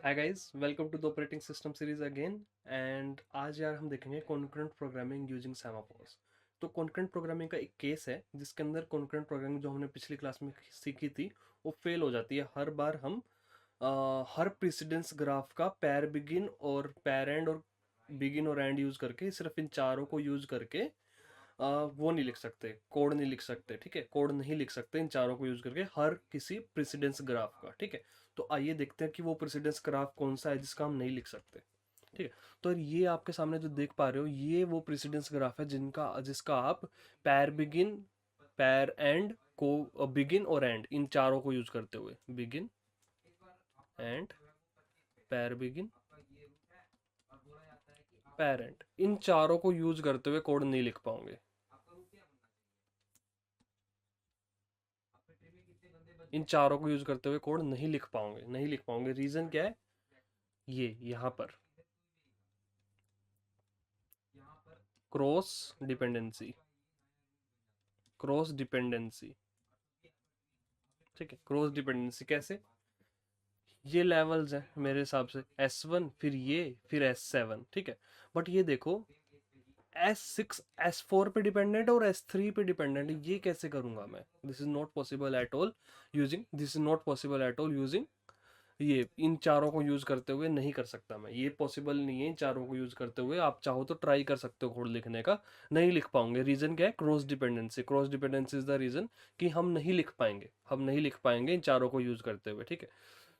Hi guys, welcome to the operating system series again. And आज यार हम देखेंगे कॉन्करेंट प्रोग्रामिंग यूजिंग सेमाफोर्स। तो कॉन्करेंट प्रोग्रामिंग का एक केस है जिसके अंदर कॉन्करेंट प्रोग्रामिंग जो हमने पिछली क्लास में सीखी थी वो फेल हो जाती है हर बार। हम हर प्रेसिडेंस ग्राफ का पैर बिगिन और पैर एंड और बिगिन और एंड यूज करके, सिर्फ इन चारों को यूज करके वो नहीं लिख सकते, कोड नहीं लिख सकते। ठीक है, कोड नहीं लिख सकते इन चारों को यूज करके हर किसी प्रेसिडेंस ग्राफ का। ठीक है, तो आइए देखते हैं कि वो प्रेसिडेंस ग्राफ कौन सा है जिसका हम नहीं लिख सकते। ठीक है, तो ये आपके सामने जो देख पा रहे हो ये वो प्रेसिडेंस ग्राफ है जिसका आप पैर बिगिन, पैर एंड को, बिगिन और एंड इन चारों को यूज करते हुए, बिगिन एंड पैर बिगिन पैर एंड, इन चारों को यूज करते हुए कोड नहीं लिख पाओगे। इन चारों को यूज करते हुए कोड नहीं लिख पाओगे, नहीं लिख पाओगे। रीजन क्या है? ये यहां पर क्रॉस डिपेंडेंसी, क्रॉस डिपेंडेंसी। ठीक है, क्रॉस डिपेंडेंसी कैसे? ये लेवल्स हैं मेरे हिसाब से, S1 फिर ये फिर S7। ठीक है, बट ये देखो S6 S4 पे डिपेंडेंट और S3 पे डिपेंडेंट, ये कैसे करूंगा मैं? This is not possible at all using, this is not possible at all using ये। इन चारों को यूज करते हुए नहीं कर सकता मैं, ये पॉसिबल नहीं है। इन चारों को यूज करते हुए आप चाहो तो ट्राई कर सकते हो कोड लिखने का, नहीं लिख पाओगे। रीजन क्या है? Cross dependency. Cross dependency is the reason कि हम नहीं लिख पाएंगे, हम नहीं लिख पाएंगे इन चारों को यूज करते हुए। ठीक है,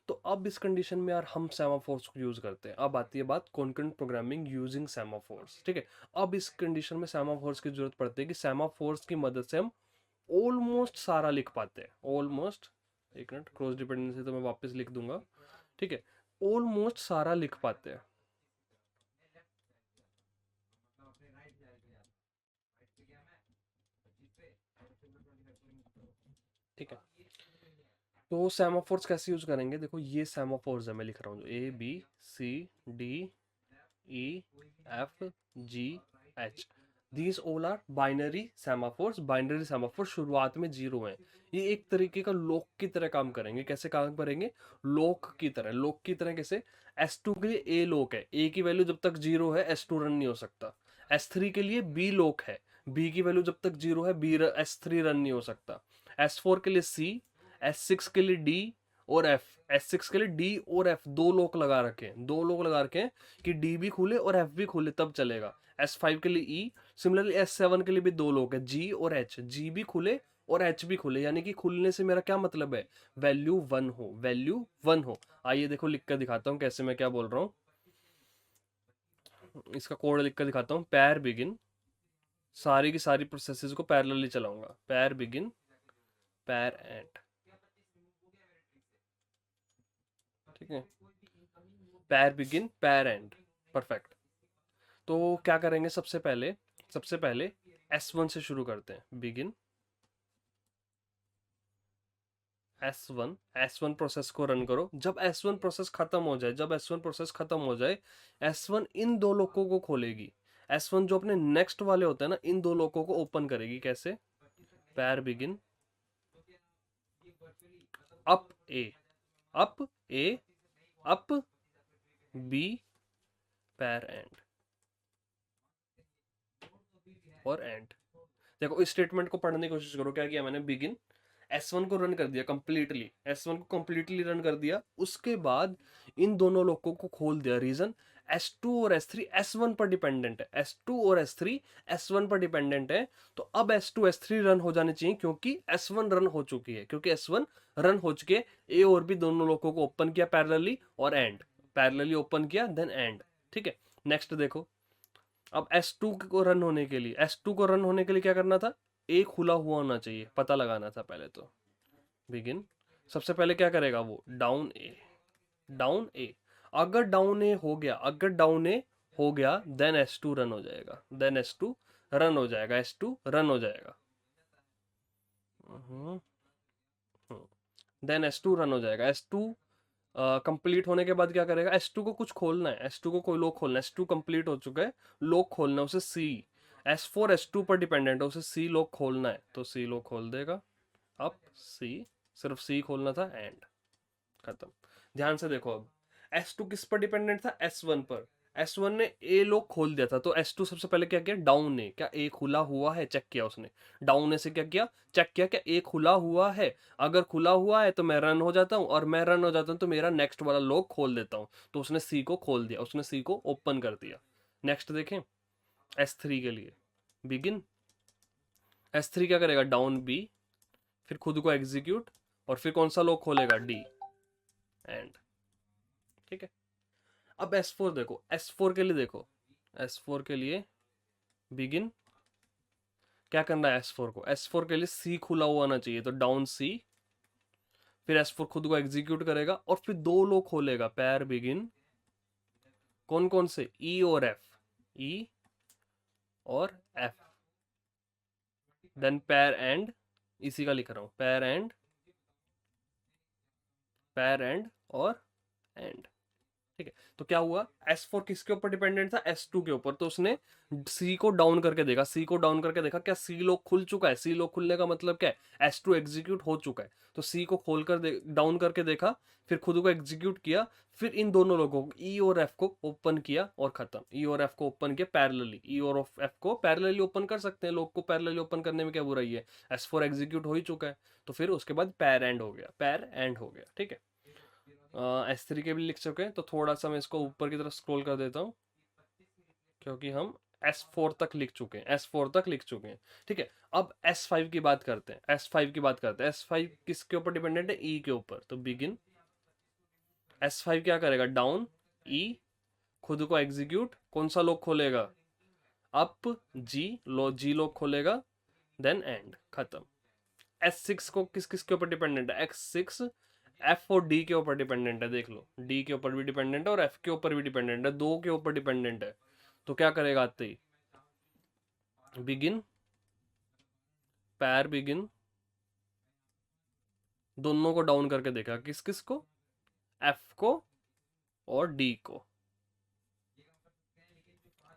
तो अब इस कंडीशन में यार हम सेमाफोर्स को यूज करते हैं। अब आती है बात कॉन्करेंट प्रोग्रामिंग यूजिंग सेमाफोर्स। ठीक है, अब इस कंडीशन में सेमाफोर्स की जरूरत पड़ती है कि सेमाफोर्स की मदद से हम ऑलमोस्ट सारा लिख पाते हैं। ऑलमोस्ट, एक मिनट, क्रॉस डिपेंडेंसी तो मैं वापस लिख दूंगा। ठीक है, ऑलमोस्ट सारा लिख पाते हैं। ठीक है, तो सेमाफोर्स कैसे यूज करेंगे? देखो ये सेमाफोर्स है, मैं लिख रहा हूँ A B C D E F G H। These all are binary semaphores. Binary semaphore शुरुआत में जीरो है। ये एक तरीके का लॉक की तरह काम करेंगे। कैसे काम करेंगे? लॉक की तरह। लॉक की तरह कैसे? S2 के लिए A लॉक है, A की वैल्यू जब तक जीरो है S2 रन नहीं हो सकता। S3 के लिए B लॉक है, B की वैल्यू जब तक जीरो है S3 रन नहीं हो सकता। S4 के लिए C, S6 के लिए डी और एफ। S6 के लिए डी और एफ दो लॉक लगा रखे हैं, दो लॉक लगा रखे हैं कि डी भी खुले और एफ भी खुले तब चलेगा। S5 के लिए ई। सिमिलरली S7 के लिए भी दो लॉक है, जी और एच। जी भी खुले और एच भी खुले, यानी कि खुलने से मेरा क्या मतलब है? वैल्यू वन हो, वैल्यू वन हो। आइए देखो लिख कर दिखाता हूँ कैसे, मैं क्या बोल रहा हूँ। इसका कोड लिख कर दिखाता हूँ। पैर बिगिन, सारी की सारी प्रोसेसेस को पैरेलली चलाऊंगा। पैर बिगिन पैर एंड। ठीक है, पैर बिगिन पैर एंड। परफेक्ट। तो क्या करेंगे? सबसे पहले S1 से शुरू करते हैं। बिगिन S1, S1 प्रोसेस को रन करो। जब S1 प्रोसेस खत्म हो जाए, जब S1 प्रोसेस खत्म हो जाए, S1 इन दो लोगों को खोलेगी। S1 जो अपने नेक्स्ट वाले होते हैं ना, इन दो लोगों को ओपन करेगी। कैसे? पैर बिगिन अप ए, अप ए, अप बी, पैर एंड और एंड। देखो इस स्टेटमेंट को पढ़ने की कोशिश करो। क्या किया मैंने? बिगिन S1 को रन कर दिया कंप्लीटली, S1 को कंप्लीटली रन कर दिया। उसके बाद इन दोनों लोगों को खोल दिया। रीजन? S2 और S3 S1 पर डिपेंडेंट है, S2 और S3 S1 पर डिपेंडेंट है। तो अब S2 S3 रन हो जाने चाहिए क्योंकि S1 रन हो चुकी है, क्योंकि S1 रन हो चुके। ए और भी दोनों लोगों को ओपन किया पैरेलली और एंड, पैरेलली ओपन किया देन एंड। ठीक है, नेक्स्ट देखो। अब S2 को रन होने के लिए, S2 को रन होने के लिए क्या करना था? ए खुला हुआ होना चाहिए, पता लगाना था पहले तो। बिगिन, सबसे पहले क्या करेगा वो? डाउन ए, डाउन ए। अगर डाउन ए हो गया, अगर डाउन ए हो गया देन S2 रन हो जाएगा, देन S2 रन हो जाएगा, S2 रन हो जाएगा। देन S2 रन हो जाएगा। S2 कंप्लीट होने के बाद क्या करेगा? S2 को कुछ खोलना है, S2 को कोई लॉक खोलना है। S2 कंप्लीट हो चुका है, लॉक खोलना है उसे C। S4 S2 पर डिपेंडेंट है, उसे C लॉक खोलना है तो C लॉक खोल देगा। अब C, सिर्फ C खोलना था एंड खत्म। ध्यान से देखो अब, S2 किस पर डिपेंडेंट था, S1 पर। S1 ने ए लॉक खोल दिया था, तो S2 सबसे पहले क्या किया, डाउन ने क्या ए खुला हुआ है चेक किया उसने, डाउन ने से क्या किया, चेक किया क्या ए खुला हुआ है, अगर खुला हुआ है तो मैं रन हो जाता हूँ, और मैं रन हो जाता हूँ तो मेरा नेक्स्ट वाला लॉक खोल देता हूँ, तो उसने सी को खोल दिया, उसने सी को ओपन कर दिया। नेक्स्ट देखें S3 के लिए, बिगिन S3 क्या करेगा, डाउन बी, फिर खुद को एग्जीक्यूट, और फिर कौन सा लॉक खोलेगा, डी, एंड। ठीक है, अब S4 देखो, S4 के लिए देखो, S4 के लिए बिगिन, क्या करना है S4 को, S4 के लिए सी खुला हुआ आना चाहिए, तो डाउन सी, फिर S4 खुद को एग्जीक्यूट करेगा और फिर दो लॉक खोलेगा, पैर बिगिन, कौन कौन से, ई और एफ, ई और एफ, देन पैर एंड, इसी का लिख रहा हूं, पैर एंड, पैर एंड और एंड। ठीक है, तो क्या हुआ, S4 किसके ऊपर डिपेंडेंट था, S2 के ऊपर, तो उसने C को डाउन करके देखा, C को डाउन करके देखा, क्या C लॉक खुल चुका है, C लॉक खुलने का मतलब क्या है, S2 एग्जीक्यूट हो चुका है, तो C को खोल कर डाउन करके देखा, फिर खुद को एग्जीक्यूट किया, फिर इन दोनों लोगों को E और F को ओपन किया और खत्म, E और F को ओपन किया पैरेलली, E और F को पैरेलली ओपन कर सकते हैं, लोग को पैरेलली ओपन करने में क्या बुराई है, S4 एग्जीक्यूट हो ही चुका है, तो फिर उसके बाद पैर एंड हो गया, पैर एंड हो गया। ठीक है, S3 के भी लिख चुके हैं, तो थोड़ा सा मैं इसको ऊपर की तरफ स्क्रॉल कर देता हूँ, क्योंकि हम S4 तक लिख चुके हैं, S4 तक लिख चुके हैं। ठीक है, अब S5 की बात करते हैं, S5 की बात करते हैं, S5 किसके ऊपर डिपेंडेंट है, E के ऊपर, तो बिगिन, S5 क्या करेगा, डाउन E, खुद को एग्जीक्यूट, कौन सा लॉक खोलेगा, अप जी लॉक खोलेगा, देन एंड, खत्म। S6 को किस किस के ऊपर डिपेंडेंट है, X6 F और D के ऊपर डिपेंडेंट है, देख लो, D के ऊपर भी डिपेंडेंट है और F के ऊपर भी डिपेंडेंट है, दो के ऊपर डिपेंडेंट है, तो क्या करेगा आते ही, बिगिन, पैर बिगिन, दोनों को डाउन करके देखा, किस किस को, F को और D को,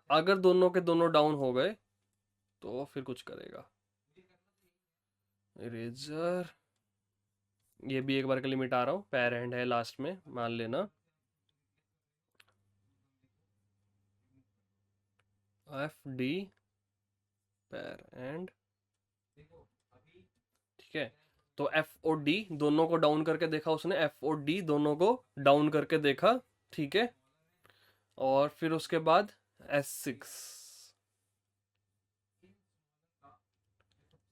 अगर दोनों के दोनों डाउन हो गए तो फिर कुछ करेगा, इरेजर, ये भी एक बार के लिए मिटा रहा हूँ, पैर एंड है लास्ट में, मान लेना, FD, पैर एंड, ठीक है, तो F और D दोनों को डाउन करके देखा उसने, F और D दोनों को डाउन करके देखा, ठीक है, और फिर उसके बाद S6,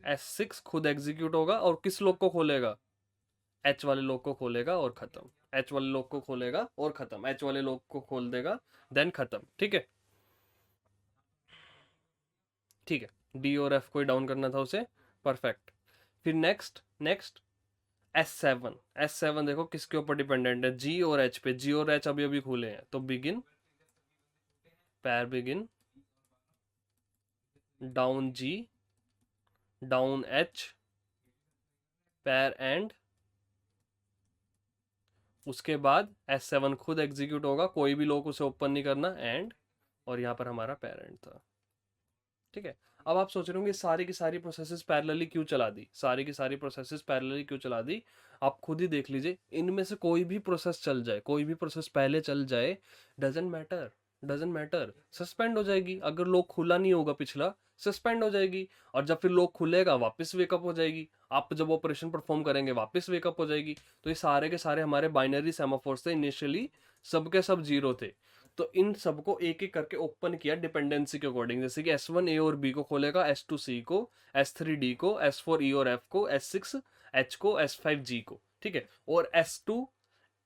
S6 खुद एग्जीक्यूट होगा और किस लॉक को खोलेगा, H वाले लॉक को खोलेगा और खत्म, H वाले लॉक को खोलेगा और खत्म, H वाले लॉक को खोल देगा, देन खत्म। ठीक है, ठीक है, D और F को ही डाउन करना था उसे, परफेक्ट। फिर नेक्स्ट नेक्स्ट S7, S7 देखो किसके ऊपर डिपेंडेंट है, G और H पे, G और H अभी अभी खुले हैं, तो बिगिन, पैर begin, down G, down H, पैर एंड, उसके बाद S7 खुद एग्जीक्यूट होगा, कोई भी लोग उसे ओपन नहीं करना, एंड, और यहाँ पर हमारा पेरेंट था। ठीक है, अब आप सोच रहे होंगे सारी की सारी प्रोसेसेस पैरेलली क्यों चला दी, सारी की सारी प्रोसेसेस पैरेलली क्यों चला दी, आप खुद ही देख लीजिए, इनमें से कोई भी प्रोसेस चल जाए, कोई भी प्रोसेस पहले चल जाए, doesn't matter, doesn't matter, suspend हो जाएगी, अगर लोग खुला नहीं होगा पिछला, सस्पेंड हो जाएगी, और जब फिर लोग खुलेगा वापस वेकअप हो जाएगी, आप जब ऑपरेशन परफॉर्म करेंगे वापस वेकअप हो जाएगी, तो ये सारे के सारे हमारे बाइनरी सेमाफोर्स थे, इनिशियली सबके सब जीरो थे, तो इन सबको एक एक करके ओपन किया डिपेंडेंसी के अकॉर्डिंग, जैसे कि S1 A और B को खोलेगा, S2 C को, S3 D को, S4 E और F को, S6 H को, S5 G को। ठीक है, और S2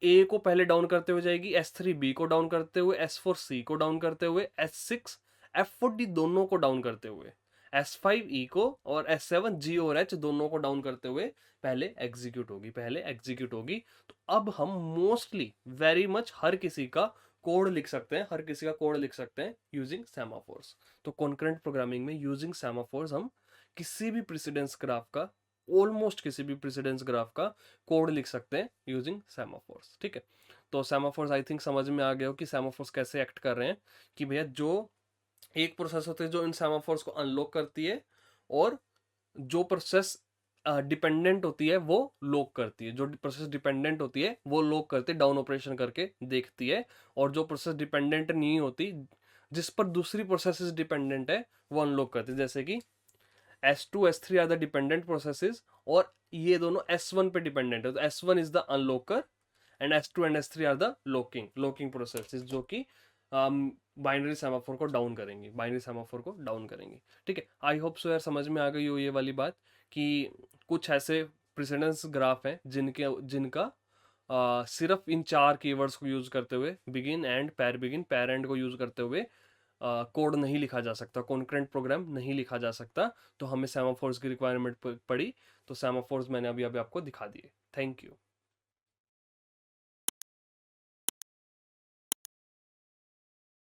A को पहले डाउन करते हुए जाएगी, S3 B को डाउन करते हुए, S4 C को डाउन करते हुए, S6 F और D दोनों को डाउन करते हुए, S5 E को और S7 G और H दोनों को डाउन करते हुए पहले एग्जीक्यूट होगी, पहले एग्जीक्यूट होगी। तो अब हम मोस्टली वेरी मच हर किसी का कोड लिख सकते हैं, हर किसी का कोड लिख सकते हैं यूजिंग सेमाफोर्स। तो कॉन्करेंट प्रोग्रामिंग में यूजिंग सेमाफोर्स हम किसी भी प्रेसिडेंस ग्राफ का, ऑलमोस्ट किसी भी प्रेसिडेंस ग्राफ का कोड लिख सकते हैं यूजिंग सेमाफोर्स। ठीक है, तो सेमाफोर्स आई थिंक समझ में आ गया हो कि सेमाफोर्स कैसे एक्ट कर रहे हैं, कि भैया जो एक प्रोसेस होती है जो इन सेमाफोर्स को अनलॉक करती है, और जो प्रोसेस डिपेंडेंट होती है वो लॉक करती है, जो प्रोसेस डिपेंडेंट होती है वो लॉक करती है, डाउन ऑपरेशन करके देखती है। और जो प्रोसेस डिपेंडेंट नहीं होती, जिस पर दूसरी प्रोसेस डिपेंडेंट है, वो अनलॉक करती है। जैसे कि S2 S3 are the dependent processes, और ये दोनों S1 पे डिपेंडेंट है, तो S1 is the unlocker and S2 and S3 are the locking processes, जो कि बाइनरी सेमाफोर को डाउन करेंगी, बाइनरी सेमाफोर को डाउन करेंगी। ठीक है, आई होप सो यार समझ में आ गई हो ये वाली बात, कि कुछ ऐसे प्रेसिडेंस ग्राफ हैं जिनका सिर्फ इन 4 कीवर्ड्स को यूज करते हुए, बिगिन पैर एंड को यूज करते हुए कोड नहीं लिखा जा सकता, कॉन्करेंट प्रोग्राम नहीं लिखा जा सकता। तो हमें सेमाफोर्स की रिक्वायरमेंट पड़ी, तो सेमाफोर्स मैंने अभी अभी आपको दिखा दिए। Thank you.